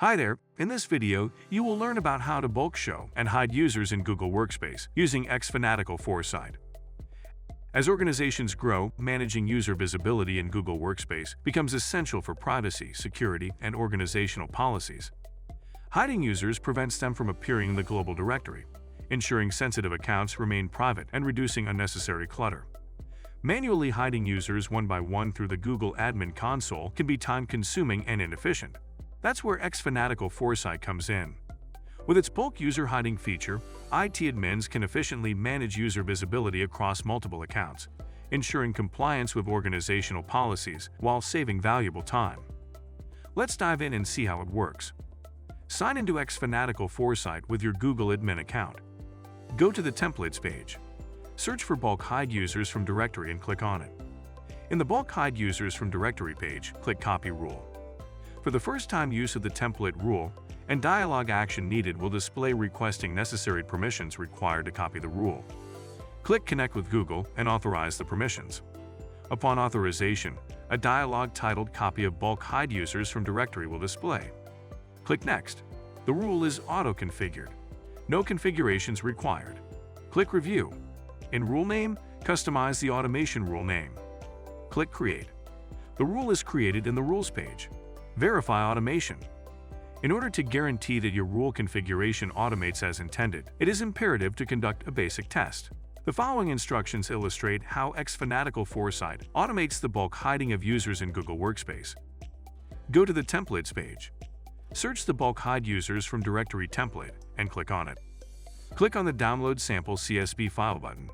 Hi there, in this video, you will learn about how to bulk show and hide users in Google Workspace using xFanatical Foresight. As organizations grow, managing user visibility in Google Workspace becomes essential for privacy, security, and organizational policies. Hiding users prevents them from appearing in the global directory, ensuring sensitive accounts remain private and reducing unnecessary clutter. Manually hiding users one by one through the Google Admin Console can be time-consuming and inefficient. That's where xFanatical Foresight comes in. With its bulk user hiding feature, IT admins can efficiently manage user visibility across multiple accounts, ensuring compliance with organizational policies while saving valuable time. Let's dive in and see how it works. Sign into xFanatical Foresight with your Google admin account. Go to the Templates page. Search for Bulk Hide Users from Directory and click on it. In the Bulk Hide Users from Directory page, click Copy Rule. For the first-time use of the template rule, and dialog action needed will display requesting necessary permissions required to copy the rule. Click Connect with Google and authorize the permissions. Upon authorization, a dialog titled Copy of Bulk Hide Users from Directory will display. Click Next. The rule is auto-configured. No configurations required. Click Review. In Rule Name, customize the automation rule name. Click Create. The rule is created in the Rules page. Verify automation. In order to guarantee that your rule configuration automates as intended, it is imperative to conduct a basic test. The following instructions illustrate how xFanatical Foresight automates the bulk hiding of users in Google Workspace. Go to the Templates page. Search the Bulk Hide Users from Directory template and click on it. Click on the Download Sample CSV File button.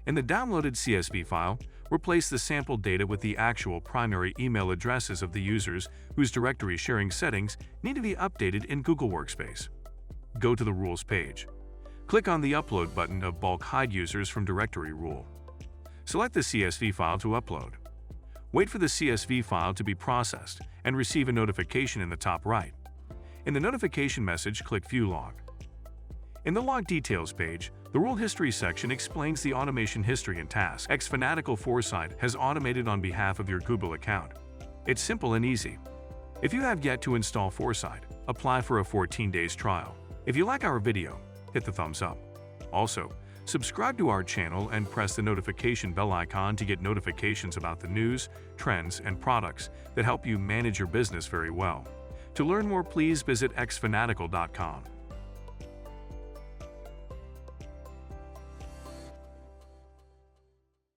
In the downloaded CSV file, replace the sample data with the actual primary email addresses of the users whose directory sharing settings need to be updated in Google Workspace. Go to the Rules page. Click on the Upload button of Bulk Hide Users from Directory rule. Select the CSV file to upload. Wait for the CSV file to be processed and receive a notification in the top right. In the notification message, click View Log. In the Log Details page, the Rule History section explains the automation history and tasks xFanatical Foresight has automated on behalf of your Google account. It's simple and easy. If you have yet to install Foresight, apply for a 14 days trial. If you like our video, hit the thumbs up. Also, subscribe to our channel and press the notification bell icon to get notifications about the news, trends, and products that help you manage your business very well. To learn more, please visit xfanatical.com.